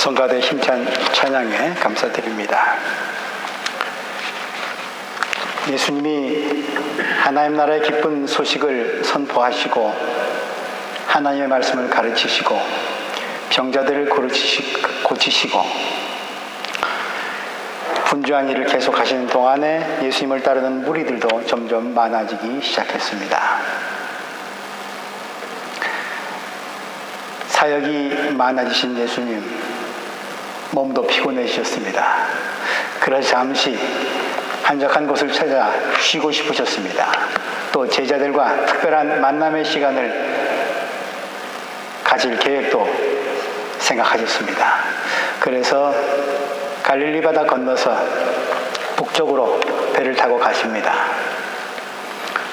성가대 힘찬 찬양에 감사드립니다. 예수님이 하나님 나라의 기쁜 소식을 선포하시고 하나님의 말씀을 가르치시고 병자들을 고치시고 분주한 일을 계속하시는 동안에 예수님을 따르는 무리들도 점점 많아지기 시작했습니다. 사역이 많아지신 예수님, 몸도 피곤해지셨습니다. 그래서 잠시 한적한 곳을 찾아 쉬고 싶으셨습니다. 또 제자들과 특별한 만남의 시간을 가질 계획도 생각하셨습니다. 그래서 갈릴리 바다 건너서 북쪽으로 배를 타고 가십니다.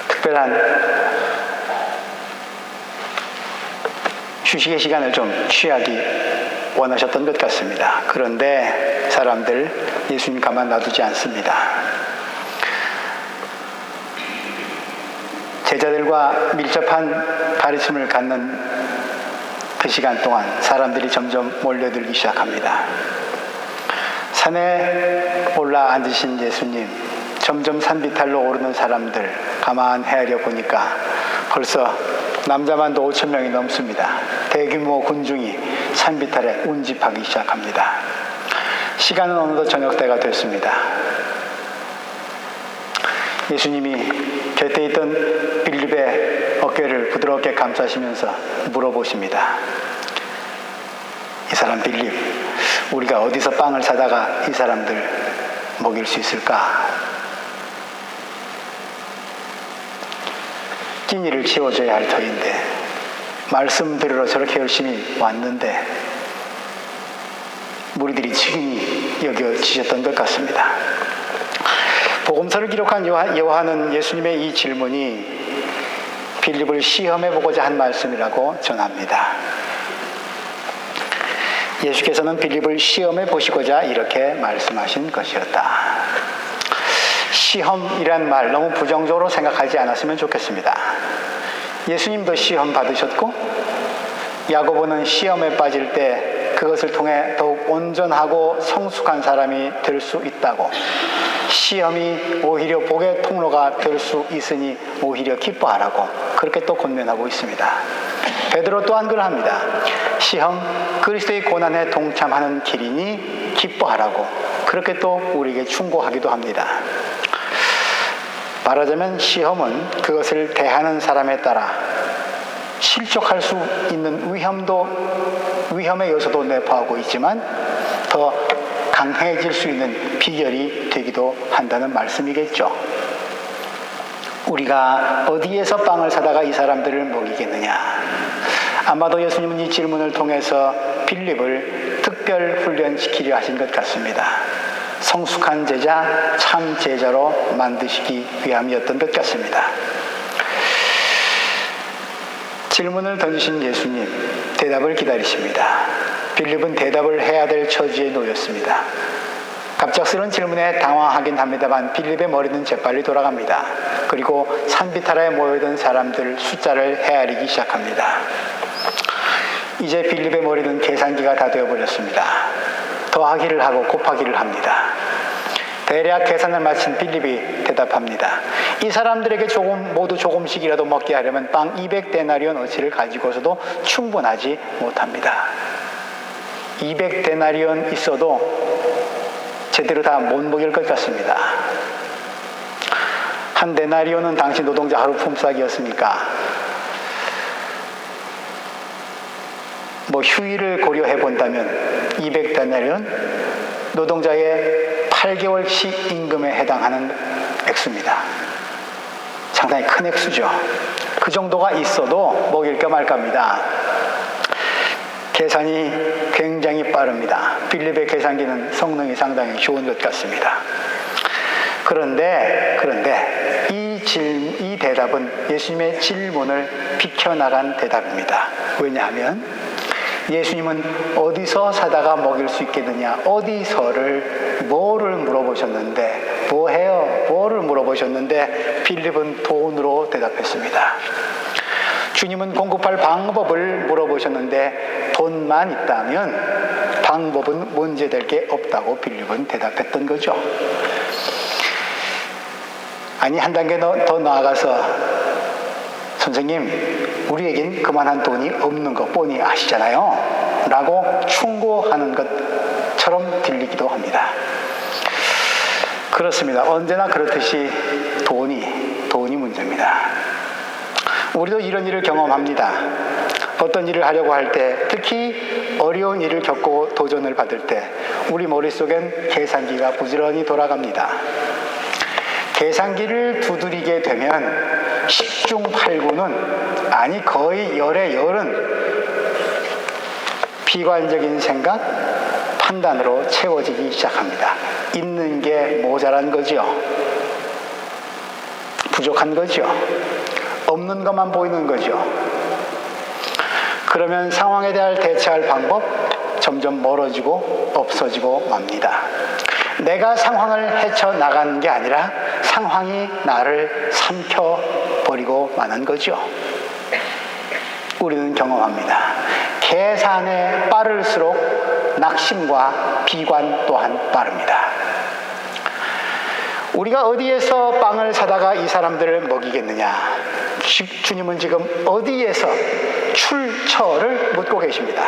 특별한 휴식의 시간을 좀 취하기 원하셨던 것 같습니다. 그런데 사람들 예수님 가만 놔두지 않습니다. 제자들과 밀접한 가르침을 갖는 그 시간 동안 사람들이 점점 몰려들기 시작합니다. 산에 올라 앉으신 예수님, 점점 산비탈로 오르는 사람들 가만 헤아려 보니까 벌써 남자만도 5천 명이 넘습니다. 대규모 군중이 산비탈에 운집하기 시작합니다. 시간은 어느덧 저녁때가 됐습니다. 예수님이 곁에 있던 빌립의 어깨를 부드럽게 감싸시면서 물어보십니다. 이 사람 빌립, 우리가 어디서 빵을 사다가 이 사람들 먹일 수 있을까? 끼니를 채워줘야 할 터인데 말씀 들으러 저렇게 열심히 왔는데 무리들이 지금이 여겨지셨던 것 같습니다. 복음서를 기록한 요한은 예수님의 이 질문이 빌립을 시험해보고자 한 말씀이라고 전합니다. 예수께서는 빌립을 시험해보시고자 이렇게 말씀하신 것이었다. 시험이란 말 너무 부정적으로 생각하지 않았으면 좋겠습니다. 예수님도 시험 받으셨고 야고보는 시험에 빠질 때 그것을 통해 더욱 온전하고 성숙한 사람이 될 수 있다고, 시험이 오히려 복의 통로가 될 수 있으니 오히려 기뻐하라고 그렇게 또 권면하고 있습니다. 베드로 또한 그러합니다. 시험, 그리스도의 고난에 동참하는 길이니 기뻐하라고 그렇게 또 우리에게 충고하기도 합니다. 말하자면 시험은 그것을 대하는 사람에 따라 실족할 수 있는 위험의 요소도 내포하고 있지만 더 강해질 수 있는 비결이 되기도 한다는 말씀이겠죠. 우리가 어디에서 빵을 사다가 이 사람들을 먹이겠느냐? 아마도 예수님은 이 질문을 통해서 빌립을 특별 훈련시키려 하신 것 같습니다. 성숙한 제자, 참 제자로 만드시기 위함이었던 것 같습니다. 질문을 던지신 예수님, 대답을 기다리십니다. 빌립은 대답을 해야 될 처지에 놓였습니다. 갑작스러운 질문에 당황하긴 합니다만 빌립의 머리는 재빨리 돌아갑니다. 그리고 산비탈에 모여든 사람들 숫자를 헤아리기 시작합니다. 이제 빌립의 머리는 계산기가 다 되어버렸습니다. 더하기를 하고 곱하기를 합니다. 대략 계산을 마친 빌립이 대답합니다. 이 사람들에게 모두 조금씩이라도 먹게 하려면 빵 200데나리온 어치를 가지고서도 충분하지 못합니다. 200데나리온 있어도 제대로 다 못 먹일 것 같습니다. 한 데나리온은 당시 노동자 하루 품삯이었으니까 휴일을 고려해 본다면 200데나리온, 노동자의 8개월치 임금에 해당하는 액수입니다. 상당히 큰 액수죠. 그 정도가 있어도 먹일까 말까입니다. 계산이 굉장히 빠릅니다. 빌립의 계산기는 성능이 상당히 좋은 것 같습니다. 그런데 이 대답은 예수님의 질문을 비켜나간 대답입니다. 왜냐하면 예수님은 어디서 사다가 먹일 수 있겠느냐, 뭐를 물어보셨는데, 뭐를 물어보셨는데 빌립은 돈으로 대답했습니다. 주님은 공급할 방법을 물어보셨는데 돈만 있다면 방법은 문제될 게 없다고 빌립은 대답했던 거죠. 아니, 한 단계 더 나아가서 선생님, 우리에겐 그만한 돈이 없는 거 뻔히 아시잖아요 라고 충고하는 것처럼 들리기도 합니다. 그렇습니다. 언제나 그렇듯이 돈이 문제입니다. 우리도 이런 일을 경험합니다. 어떤 일을 하려고 할 때, 특히 어려운 일을 겪고 도전을 받을 때 우리 머릿속엔 계산기가 부지런히 돌아갑니다. 계산기를 두드리게 되면 10중 8구는, 아니 거의 열의 열은 비관적인 생각, 판단으로 채워지기 시작합니다. 있는 게 모자란 거죠. 부족한 거죠. 없는 것만 보이는 거죠. 그러면 상황에 대해 대처할 방법 점점 멀어지고 없어지고 맙니다. 내가 상황을 헤쳐나가는 게 아니라 상황이 나를 삼켜버리고 마는 거죠. 우리는 경험합니다. 계산에 빠를수록 낙심과 비관 또한 빠릅니다. 우리가 어디에서 빵을 사다가 이 사람들을 먹이겠느냐? 주님은 지금 어디에서 출처를 묻고 계십니다.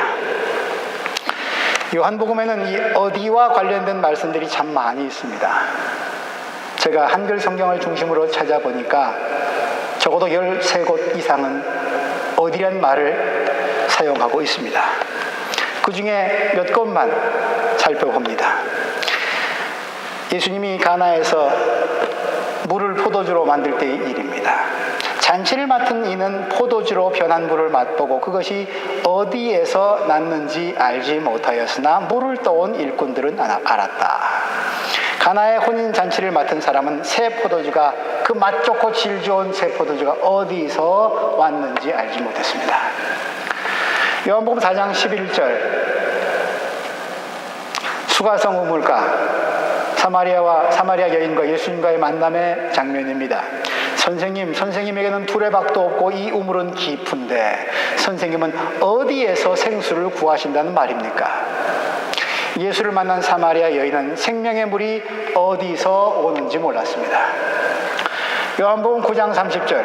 요한복음에는 이 어디와 관련된 말씀들이 참 많이 있습니다. 제가 한글 성경을 중심으로 찾아보니까 적어도 13곳 이상은 어디란 말을 사용하고 있습니다. 그 중에 몇 곳만 살펴봅니다. 예수님이 가나에서 물을 포도주로 만들 때의 일입니다. 잔치를 맡은 이는 포도주로 변한 물을 맛보고 그것이 어디에서 났는지 알지 못하였으나 물을 떠온 일꾼들은 알았다. 가나의 혼인 잔치를 맡은 사람은 새 포도주가, 그 맛 좋고 질 좋은 새 포도주가 어디서 왔는지 알지 못했습니다. 요한복음 4장 11절, 수가성 우물가, 사마리아 여인과 예수님과의 만남의 장면입니다. 선생님에게는 두레박도 없고 이 우물은 깊은데 선생님은 어디에서 생수를 구하신다는 말입니까? 예수를 만난 사마리아 여인은 생명의 물이 어디서 오는지 몰랐습니다. 요한복음 9장 30절,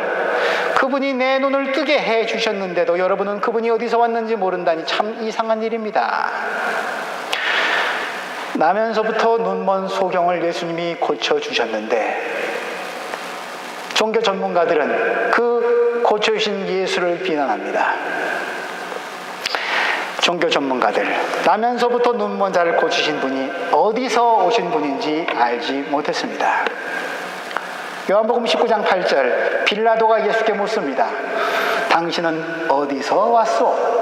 그분이 내 눈을 뜨게 해주셨는데도 여러분은 그분이 어디서 왔는지 모른다니 참 이상한 일입니다. 나면서부터 눈먼 소경을 예수님이 고쳐주셨는데 종교 전문가들은 그 고쳐주신 예수를 비난합니다. 종교 전문가들, 나면서부터 눈먼 자를 고치신 분이 어디서 오신 분인지 알지 못했습니다. 요한복음 19장 8절, 빌라도가 예수께 묻습니다. 당신은 어디서 왔소?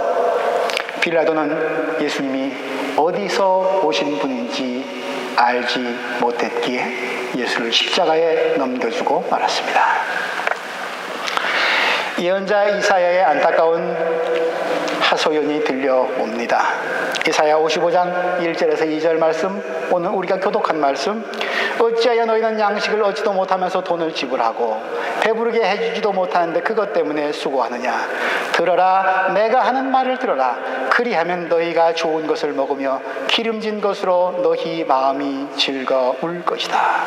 빌라도는 예수님이 어디서 오신 분인지 알지 못했기에 예수를 십자가에 넘겨주고 말았습니다. 예언자 이사야의 안타까운 하소연이 들려옵니다. 이사야 55장 1절에서 2절 말씀, 오늘 우리가 교독한 말씀, 어찌하여 너희는 양식을 얻지도 못하면서 돈을 지불하고 배부르게 해주지도 못하는데 그것 때문에 수고하느냐? 들어라, 내가 하는 말을 들어라. 그리하면 너희가 좋은 것을 먹으며 기름진 것으로 너희 마음이 즐거울 것이다.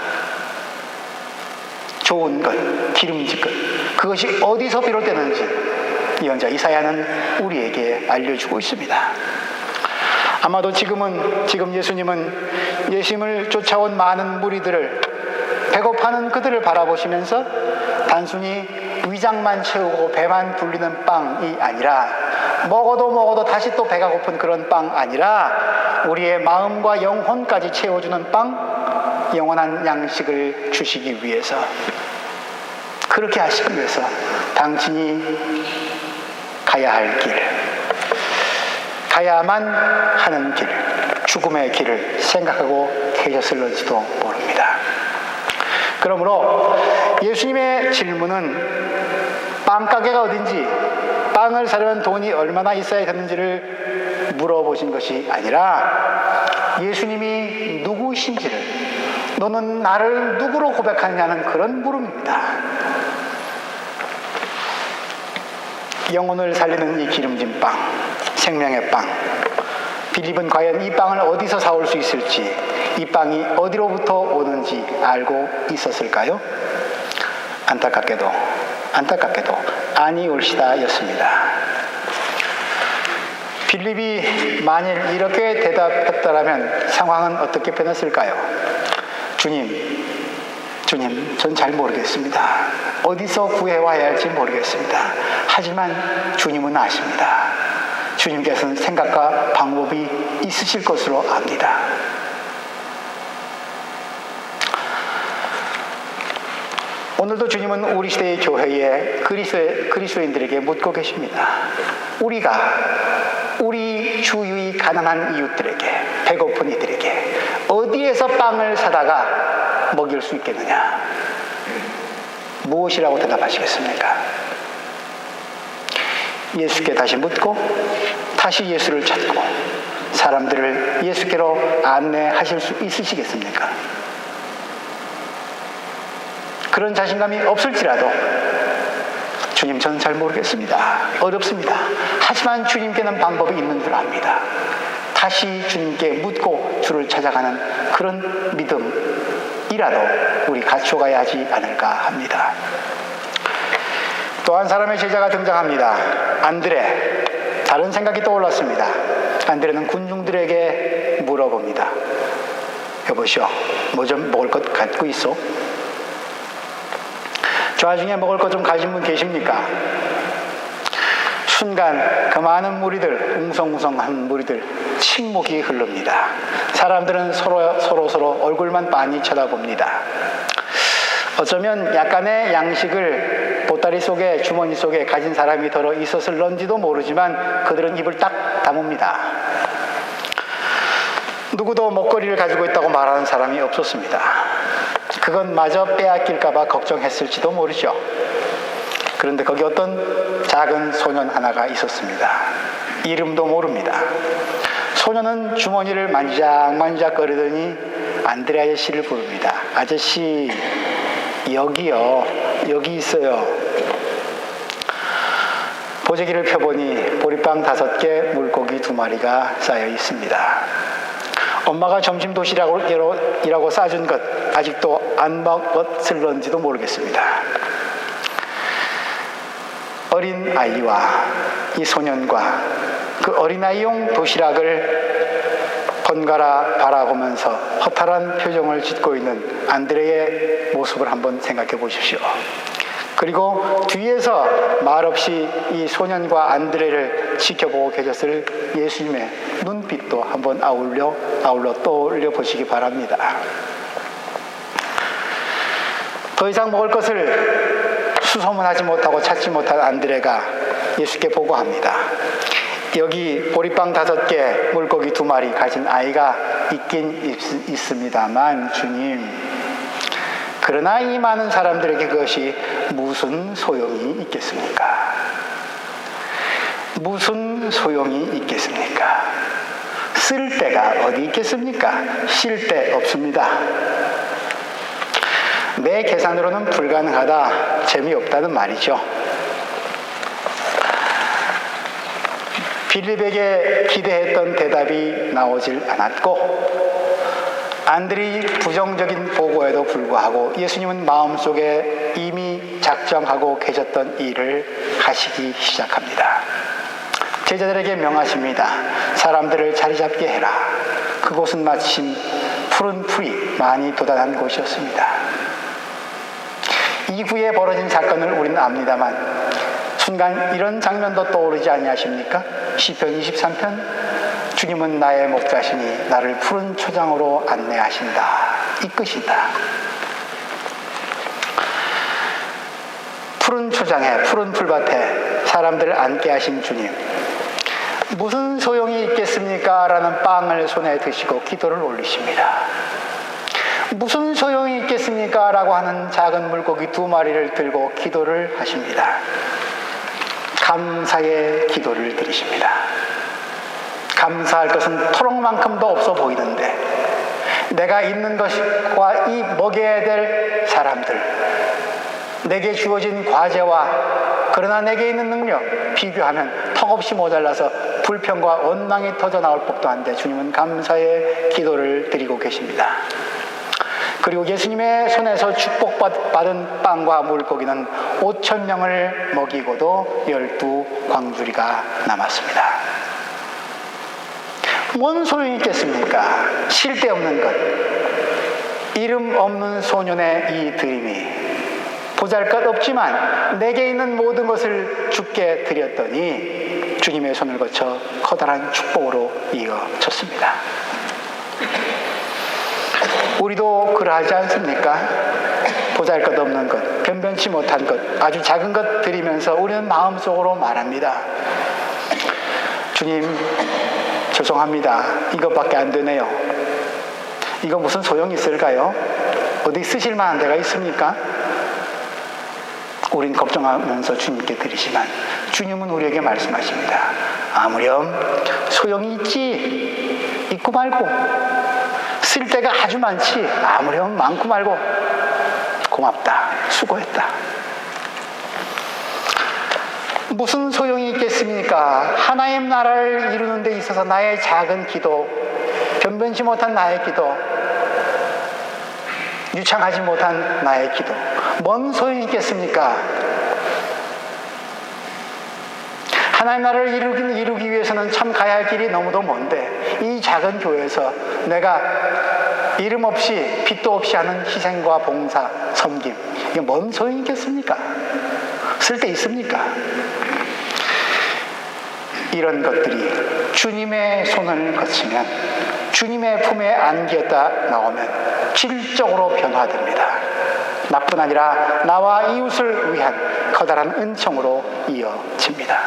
좋은 것, 기름진 것, 그것이 어디서 비롯되는지 예언자 이사야는 우리에게 알려주고 있습니다. 아마도 지금 예수님은 예수님을 쫓아온 많은 무리들을, 배고파하는 그들을 바라보시면서 단순히 위장만 채우고 배만 불리는 빵이 아니라, 먹어도 다시 또 배가 고픈 그런 빵 아니라 우리의 마음과 영혼까지 채워주는 빵, 영원한 양식을 주시기 위해서, 그렇게 하시기 위해서 당신이 가야 할 길, 가야만 하는 길, 죽음의 길을 생각하고 계셨을지도 모릅니다. 그러므로 예수님의 질문은 빵가게가 어딘지, 빵을 사려면 돈이 얼마나 있어야 되는지를 물어보신 것이 아니라 예수님이 누구이신지를, 너는 나를 누구로 고백하느냐는 그런 물음입니다. 영혼을 살리는 이 기름진 빵, 생명의 빵, 빌립은 과연 이 빵을 어디서 사올 수 있을지, 이 빵이 어디로부터 오는지 알고 있었을까요? 안타깝게도 아니 올시다 였습니다. 빌립이 만일 이렇게 대답했더라면 상황은 어떻게 변했을까요? 주님, 전 잘 모르겠습니다. 어디서 구해와야 할지 모르겠습니다. 하지만 주님은 아십니다. 주님께서는 생각과 방법이 있으실 것으로 압니다. 오늘도 주님은 우리 시대의 교회에 그리스도인들에게 묻고 계십니다. 우리 주위의 가난한 이웃들에게, 배고픈 이들에게 어디에서 빵을 사다가 먹일 수 있겠느냐? 무엇이라고 대답하시겠습니까? 예수께 다시 묻고 다시 예수를 찾고 사람들을 예수께로 안내하실 수 있으시겠습니까? 그런 자신감이 없을지라도 주님, 저는 잘 모르겠습니다. 어렵습니다. 하지만 주님께는 방법이 있는 줄 압니다. 다시 주님께 묻고 주를 찾아가는 그런 믿음이라도 우리 갖춰가야 하지 않을까 합니다. 또 한 사람의 제자가 등장합니다. 안드레. 다른 생각이 떠올랐습니다. 안드레는 군중들에게 물어봅니다. 여보시오, 뭐 좀 먹을 것 갖고 있어? 좌중에 먹을 것 좀 가진 분 계십니까? 순간 그 많은 무리들, 웅성웅성한 무리들 침묵이 흐릅니다. 사람들은 서로 얼굴만 빤히 쳐다봅니다. 어쩌면 약간의 양식을 보따리 속에, 주머니 속에 가진 사람이 들어 있었을런지도 모르지만 그들은 입을 딱 다뭅니다. 누구도 먹거리를 가지고 있다고 말하는 사람이 없었습니다. 그건 마저 빼앗길까봐 걱정했을지도 모르죠. 그런데 거기 어떤 작은 소년 하나가 있었습니다. 이름도 모릅니다. 소년은 주머니를 만지작거리더니 안드레아의 시를 부릅니다. 아저씨, 여기요. 여기 있어요. 보재기를 펴보니 보리빵 5개, 물고기 2마리가 쌓여 있습니다. 엄마가 점심 도시락이라고 싸준 것 아직도 안 먹었을런지도 모르겠습니다. 어린 아이와 이 소년과 그 어린아이용 도시락을 번갈아 바라보면서 허탈한 표정을 짓고 있는 안드레의 모습을 한번 생각해 보십시오. 그리고 뒤에서 말없이 이 소년과 안드레를 지켜보고 계셨을 예수님의 눈빛도 한번 아울러 떠올려 보시기 바랍니다. 더 이상 먹을 것을 수소문하지 못하고 찾지 못한 안드레가 예수께 보고합니다. 여기 보리빵 5개, 물고기 2마리 가진 아이가 있긴 있습니다만 주님, 그러나 이 많은 사람들에게 그것이 무슨 소용이 있겠습니까? 무슨 소용이 있겠습니까? 쓸 데가 어디 있겠습니까? 쉴 데 없습니다. 내 계산으로는 불가능하다, 재미없다는 말이죠. 빌립에게 기대했던 대답이 나오질 않았고 안드레의 부정적인 보고에도 불구하고 예수님은 마음속에 이미 작정하고 계셨던 일을 하시기 시작합니다. 제자들에게 명하십니다. 사람들을 자리 잡게 해라. 그곳은 마침 푸른 풀이 많이 돋아난 곳이었습니다. 이후에 벌어진 사건을 우리는 압니다만 순간 이런 장면도 떠오르지 아니하십니까? 시편 23편, 주님은 나의 목자시니 나를 푸른 초장으로 안내하신다, 이끄신다. 푸른 초장에, 푸른 풀밭에 사람들을 앉게 하신 주님, 무슨 소용이 있겠습니까? 라는 빵을 손에 드시고 기도를 올리십니다. 무슨 소용이 있겠습니까? 라고 하는 작은 물고기 2마리를 들고 기도를 하십니다. 감사의 기도를 드리십니다. 감사할 것은 토록만큼도 없어 보이는데 내가 있는 것과 이 먹여야 될 사람들, 내게 주어진 과제와 그러나 내게 있는 능력 비교하면 턱없이 모자라서 불평과 원망이 터져 나올 법도 한데 주님은 감사의 기도를 드리고 계십니다. 그리고 예수님의 손에서 축복받은 빵과 물고기는 5,000명을 먹이고도 12광주리가 남았습니다. 뭔 소용이 있겠습니까? 쉴 데 없는 것, 이름 없는 소년의 이 드림이 보잘것없지만 내게 있는 모든 것을 주께 드렸더니 주님의 손을 거쳐 커다란 축복으로 이어졌습니다. 우리도 그러하지 않습니까? 보잘것없는 것, 변변치 못한 것, 아주 작은 것 드리면서 우리는 마음속으로 말합니다. 주님, 죄송합니다. 이것밖에 안 되네요. 이거 무슨 소용이 있을까요? 어디 쓰실 만한 데가 있습니까? 우린 걱정하면서 주님께 드리지만 주님은 우리에게 말씀하십니다. 아무렴 소용이 있지. 있고 말고. 쓸 데가 아주 많지. 아무렴 많고 말고. 고맙다. 수고했다. 무슨 소용이 있겠습니까? 하나의 나라를 이루는 데 있어서 나의 작은 기도, 변변치 못한 나의 기도, 유창하지 못한 나의 기도, 뭔 소용이 있겠습니까? 하나님 나라를 이루기 위해서는 참 가야 할 길이 너무도 먼데 이 작은 교회에서 내가 이름 없이 빛도 없이 하는 희생과 봉사, 섬김, 이게 뭔 소용이 있겠습니까? 쓸데 있습니까? 이런 것들이 주님의 손을 거치면, 주님의 품에 안기었다 나오면 질적으로 변화됩니다. 나뿐 아니라 나와 이웃을 위한 커다란 은총으로 이어집니다.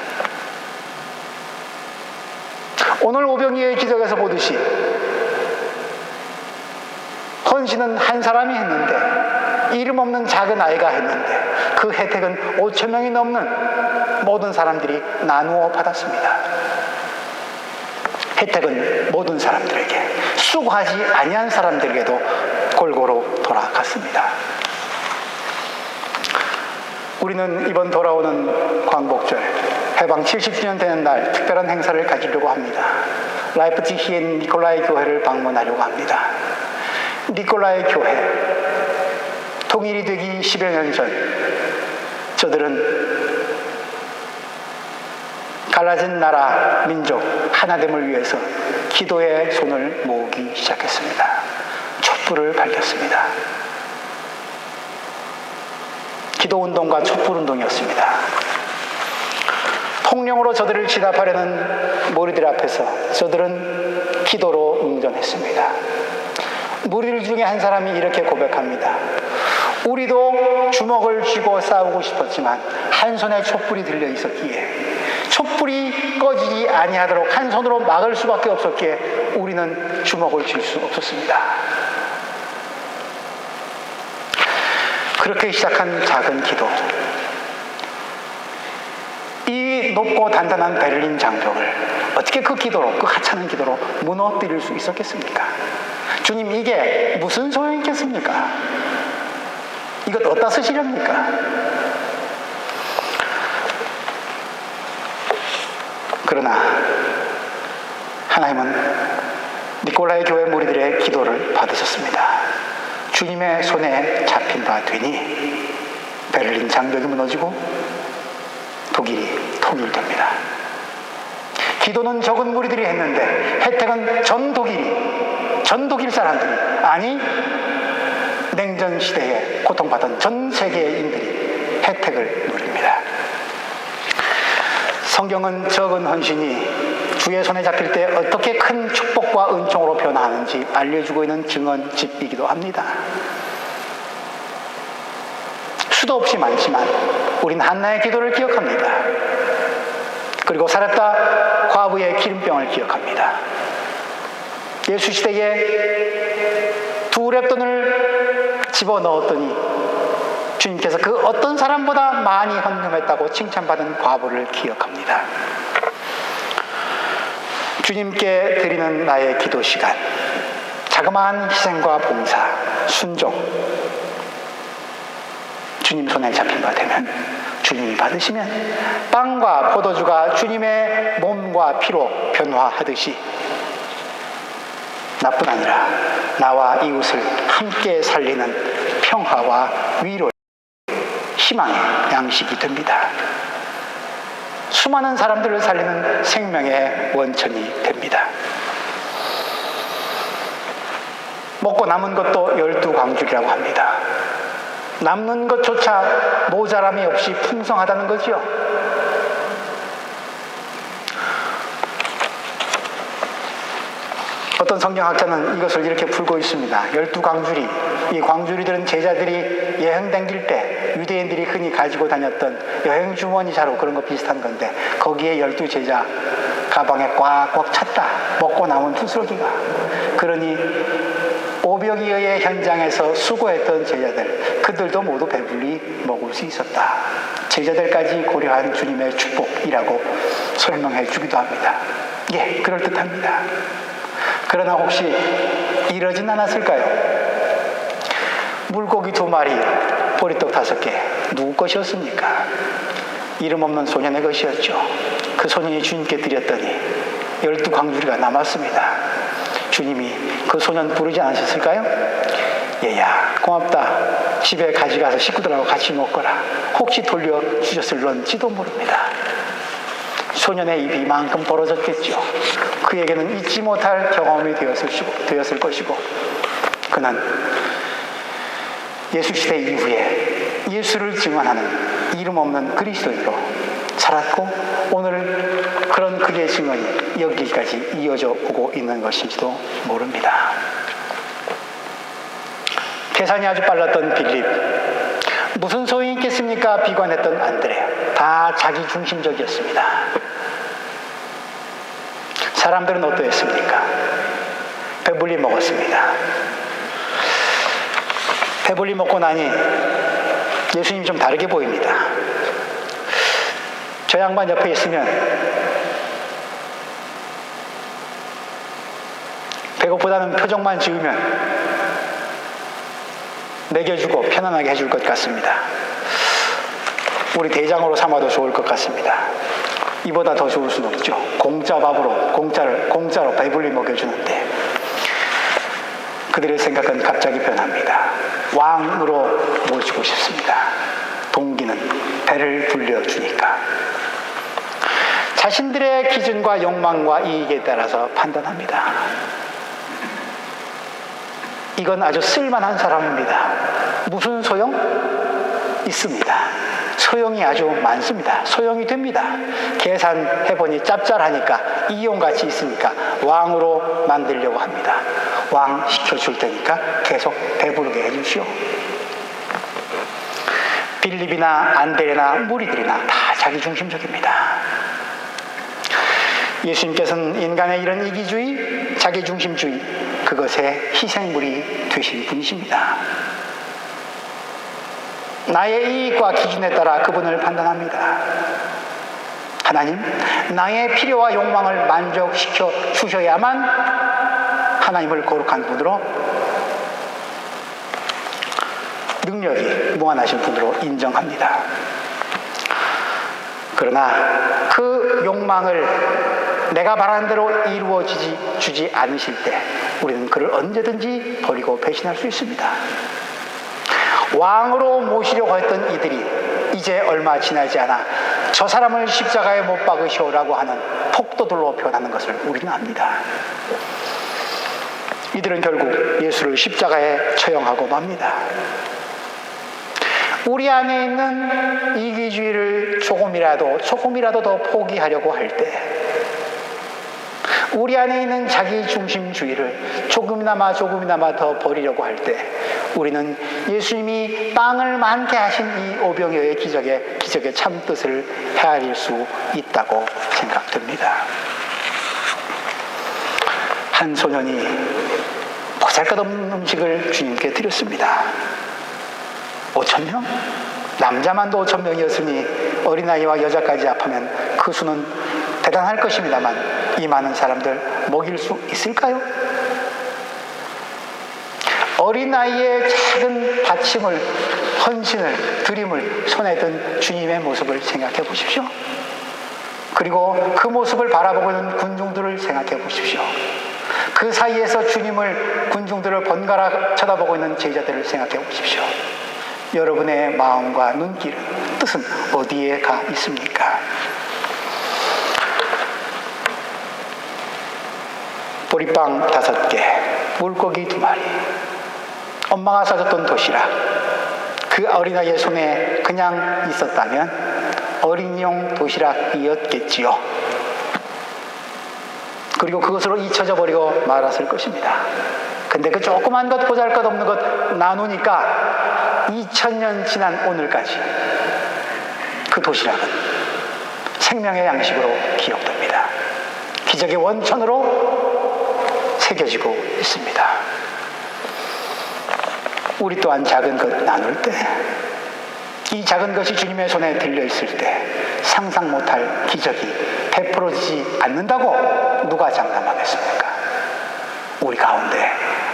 오늘 오병이의 기적에서 보듯이 헌신은 한 사람이 했는데, 이름 없는 작은 아이가 했는데 그 혜택은 5,000명이 넘는 모든 사람들이 나누어 받았습니다. 혜택은 모든 사람들에게, 수고하지 아니한 사람들에게도 골고루 돌아갔습니다. 우리는 이번 돌아오는 광복절, 해방 70주년 되는 날 특별한 행사를 가지려고 합니다. 라이프치히의 니콜라이 교회를 방문하려고 합니다. 니콜라이 교회, 통일이 되기 10여 년 전 저들은 갈라진 나라, 민족, 하나됨을 위해서 기도의 손을 모으기 시작했습니다. 촛불을 밝혔습니다. 기도운동과 촛불운동이었습니다. 폭력으로 저들을 진압하려는 무리들 앞에서 저들은 기도로 응전했습니다. 무리들 중에 한 사람이 이렇게 고백합니다. 우리도 주먹을 쥐고 싸우고 싶었지만 한 손에 촛불이 들려 있었기에, 촛불이 꺼지지 아니하도록 한 손으로 막을 수밖에 없었기에 우리는 주먹을 쥘 수 없었습니다. 그렇게 시작한 작은 기도, 이 높고 단단한 베를린 장벽을 어떻게 그 기도로, 그 하찮은 기도로 무너뜨릴 수 있었겠습니까? 주님, 이게 무슨 소용이 있겠습니까? 이것 어디다 쓰시렵니까? 그러나 하나님은 니콜라이 교회 무리들의 기도를 받으셨습니다. 주님의 손에 잡힌 바 되니 베를린 장벽이 무너지고 독일이 통일됩니다. 기도는 적은 무리들이 했는데 혜택은 전 독일 사람들이, 아니 냉전 시대에 고통받은 전 세계인들이 혜택을 누립니다. 성경은 적은 헌신이 주의 손에 잡힐 때 어떻게 큰 축복과 은총으로 변화하는지 알려주고 있는 증언집이기도 합니다. 수도 없이 많지만 우린 한나의 기도를 기억합니다. 그리고 살았다 과부의 기름병을 기억합니다. 예수 시대에 2렙돈을 집어넣었더니 주님께서 그 어떤 사람보다 많이 헌금했다고 칭찬받은 과부를 기억합니다. 주님께 드리는 나의 기도 시간, 자그마한 희생과 봉사, 순종, 주님 손에 잡힌 바 되면 주님이 받으시면 빵과 포도주가 주님의 몸과 피로 변화하듯이 나뿐 아니라 나와 이웃을 함께 살리는 평화와 위로의 희망의 양식이 됩니다. 수많은 사람들을 살리는 생명의 원천이 됩니다. 먹고 남은 것도 12광줄이라고 합니다. 남는 것조차 모자람이 없이 풍성하다는 거지요. 어떤 성경학자는 이것을 이렇게 풀고 있습니다. 12광주리, 이 광주리들은 제자들이 여행 다닐 때 유대인들이 흔히 가지고 다녔던 여행 주머니 자루, 그런 거 비슷한 건데 거기에 12제자 가방에 꽉꽉 찼다. 먹고 남은 부스러기가. 그러니 오병이어의 현장에서 수고했던 제자들, 그들도 모두 배불리 먹을 수 있었다. 제자들까지 고려한 주님의 축복이라고 설명해 주기도 합니다. 예, 그럴듯합니다. 그러나 혹시 이러진 않았을까요? 물고기 2마리, 보리떡 5개, 누구 것이었습니까? 이름 없는 소년의 것이었죠. 그 소년이 주님께 드렸더니 12광주리가 남았습니다. 주님이 그 소년 부르지 않으셨을까요? 얘야, 고맙다. 집에 가져가서 식구들하고 같이 먹거라. 혹시 돌려주셨을런지도 모릅니다. 소년의 입이 이만큼 벌어졌겠죠. 그에게는 잊지 못할 경험이 되었을 것이고, 그는 예수 시대 이후에 예수를 증언하는 이름 없는 그리스도인으로 살았고, 오늘 그런 그의 증언이 여기까지 이어져 오고 있는 것인지도 모릅니다. 계산이 아주 빨랐던 빌립, 무슨 소용이 있겠습니까? 비관했던 안드레, 다 자기중심적이었습니다. 사람들은 어떠했습니까? 배불리 먹었습니다. 배불리 먹고 나니 예수님 좀 다르게 보입니다. 저 양반 옆에 있으면 배고프다는 표정만 지으면 먹여주고 편안하게 해줄 것 같습니다. 우리 대장으로 삼아도 좋을 것 같습니다. 이보다 더 좋을 수는 없죠. 공짜 밥으로 공짜로 배불리 먹여주는데, 그들의 생각은 갑자기 변합니다. 왕으로 모시고 싶습니다. 동기는 배를 불려주니까. 자신들의 기준과 욕망과 이익에 따라서 판단합니다. 이건 아주 쓸만한 사람입니다. 무슨 소용? 있습니다. 소용이 아주 많습니다. 소용이 됩니다. 계산해보니 짭짤하니까, 이용가치 있으니까 왕으로 만들려고 합니다. 왕 시켜줄 테니까 계속 배부르게 해주시오. 빌립이나 안드레나 무리들이나 다 자기중심적입니다. 예수님께서는 인간의 이런 이기주의, 자기중심주의, 그것의 희생물이 되신 분이십니다. 나의 이익과 기준에 따라 그분을 판단합니다. 하나님, 나의 필요와 욕망을 만족시켜 주셔야만 하나님을 거룩한 분으로, 능력이 무한하신 분으로 인정합니다. 그러나 그 욕망을 내가 바라는 대로 주지 않으실 때 우리는 그를 언제든지 버리고 배신할 수 있습니다. 왕으로 모시려고 했던 이들이 이제 얼마 지나지 않아 저 사람을 십자가에 못 박으시오라고 하는 폭도들로 표현하는 것을 우리는 압니다. 이들은 결국 예수를 십자가에 처형하고 맙니다. 우리 안에 있는 이기주의를 조금이라도 더 포기하려고 할 때, 우리 안에 있는 자기중심주의를 조금이나마 더 버리려고 할 때, 우리는 예수님이 빵을 많게 하신 이 오병이어의 기적의 참뜻을 헤아릴 수 있다고 생각됩니다. 한 소년이 보잘것없는 음식을 주님께 드렸습니다. 5,000명? 남자만도 5,000명이었으니 어린아이와 여자까지 합하면 그 수는 대단할 것입니다만, 이 많은 사람들 먹일 수 있을까요? 어린아이의 작은 바침을, 헌신을, 드림을 손에 든 주님의 모습을 생각해 보십시오. 그리고 그 모습을 바라보고 있는 군중들을 생각해 보십시오. 그 사이에서 주님을, 군중들을 번갈아 쳐다보고 있는 제자들을 생각해 보십시오. 여러분의 마음과 눈길은, 뜻은 어디에 가 있습니까? 보리빵 5개, 물고기 2마리, 엄마가 사줬던 도시락, 그 어린아이의 손에 그냥 있었다면 어린이용 도시락이었겠지요. 그리고 그것으로 잊혀져 버리고 말았을 것입니다. 근데 그 조그만 것, 보잘것없는 것 나누니까 2000년 지난 오늘까지 그 도시락은 생명의 양식으로 기억됩니다. 기적의 원천으로 새겨지고 있습니다. 우리 또한 작은 것 나눌 때, 이 작은 것이 주님의 손에 들려있을 때 상상 못할 기적이 베풀어지지 않는다고 누가 장담하겠습니까? 우리 가운데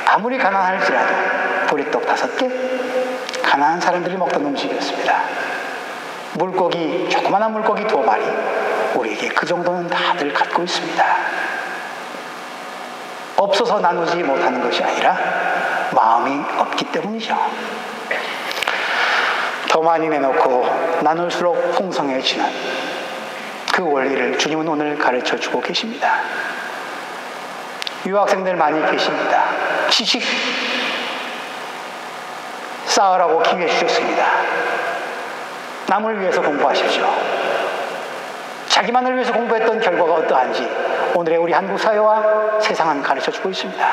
아무리 가난할지라도 보리떡 5개, 가난한 사람들이 먹던 음식이었습니다. 물고기, 조그마한 물고기 2마리, 우리에게 그 정도는 다들 갖고 있습니다. 없어서 나누지 못하는 것이 아니라 마음이 없기 때문이죠. 더 많이 내놓고 나눌수록 풍성해지는 그 원리를 주님은 오늘 가르쳐주고 계십니다. 유학생들 많이 계십니다. 지식 쌓으라고 기회 주셨습니다. 남을 위해서 공부하십시오. 자기만을 위해서 공부했던 결과가 어떠한지 오늘의 우리 한국 사회와 세상은 가르쳐주고 있습니다.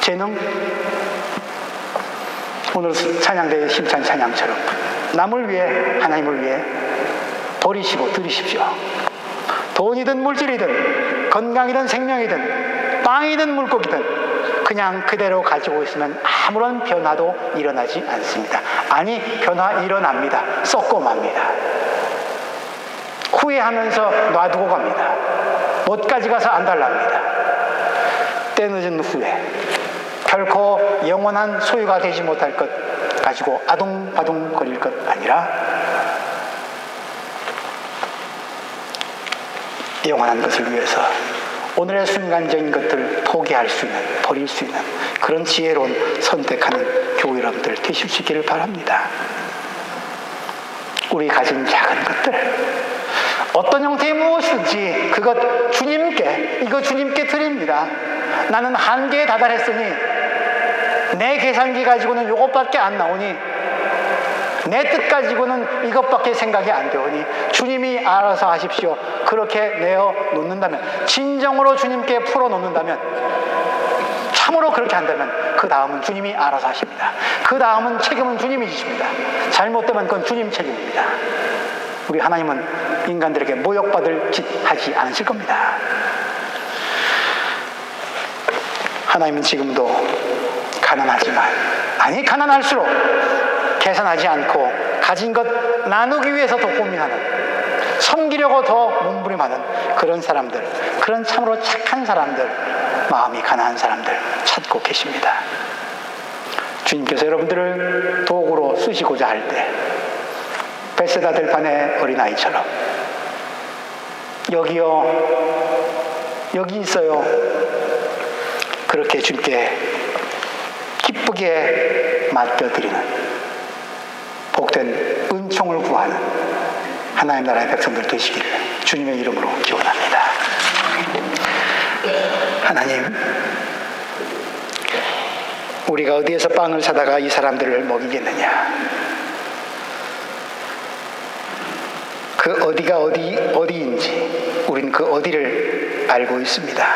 재능, 오늘 찬양대의 힘찬 찬양처럼 남을 위해, 하나님을 위해 버리시고 드리십시오. 돈이든 물질이든 건강이든 생명이든 빵이든 물고기든 그냥 그대로 가지고 있으면 아무런 변화도 일어나지 않습니다. 아니, 변화 일어납니다. 썩고 맙니다. 후회하면서 놔두고 갑니다. 못 가져가서 안 달랍니다. 때늦은 후회, 결코 영원한 소유가 되지 못할 것 가지고 아둥바둥 거릴 것 아니라 영원한 것을 위해서 오늘의 순간적인 것들을 포기할 수 있는, 버릴 수 있는 그런 지혜로운 선택하는 교회 여러분들 되실 수 있기를 바랍니다. 우리 가진 작은 것들, 어떤 형태의 무엇이든지 그것 주님께, 이거 주님께 드립니다. 나는 한계에 다달했으니 내 계산기 가지고는 이것밖에 안 나오니, 내 뜻 가지고는 이것밖에 생각이 안 되오니 주님이 알아서 하십시오. 그렇게 내어 놓는다면, 진정으로 주님께 풀어 놓는다면, 참으로 그렇게 한다면 그 다음은 주님이 알아서 하십니다. 그 다음은 책임은 주님이 지십니다. 잘못되면 그건 주님 책임입니다. 우리 하나님은 인간들에게 모욕받을 짓 하지 않으실 겁니다. 하나님은 지금도 가난하지만, 아니 가난할수록 계산하지 않고 가진 것 나누기 위해서 더 고민하는, 섬기려고 더 몸부림하는 그런 사람들, 그런 참으로 착한 사람들, 마음이 가난한 사람들 찾고 계십니다. 주님께서 여러분들을 도구로 쓰시고자 할 때 벳세다 들판의 어린아이처럼 여기요, 여기 있어요, 그렇게 주님께 기쁘게 맡겨드리는 복된 은총을 구하는 하나님 나라의 백성들 되시기를 주님의 이름으로 기원합니다. 하나님, 우리가 어디에서 빵을 사다가 이 사람들을 먹이겠느냐? 그 어디가 어디인지 우리는 그 어디를 알고 있습니다.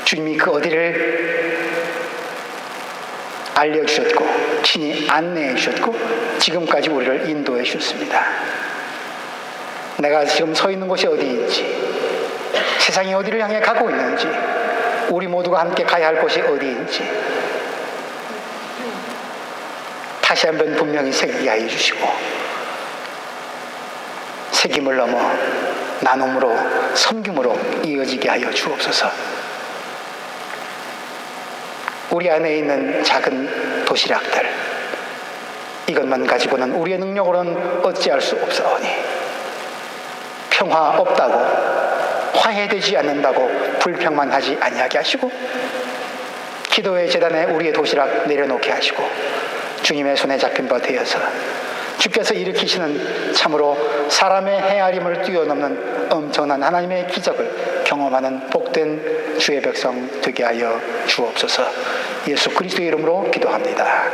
주님이 그 어디를 알려주셨고 친히 안내해 주셨고 지금까지 우리를 인도해 주셨습니다. 내가 지금 서 있는 곳이 어디인지, 세상이 어디를 향해 가고 있는지, 우리 모두가 함께 가야 할 곳이 어디인지 다시 한번 분명히 새기게 하여 주시고, 새김을 넘어 나눔으로, 섬김으로 이어지게 하여 주옵소서. 우리 안에 있는 작은 도시락들, 이것만 가지고는 우리의 능력으로는 어찌할 수 없사오니 평화 없다고, 화해되지 않는다고 불평만 하지 아니하게 하시고, 기도의 제단에 우리의 도시락 내려놓게 하시고, 주님의 손에 잡힌 바 되어서 주께서 일으키시는 참으로 사람의 헤아림을 뛰어넘는 엄청난 하나님의 기적을 경험하는 복된 주의 백성 되게 하여 주옵소서. 예수 그리스도의 이름으로 기도합니다.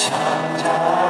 찾아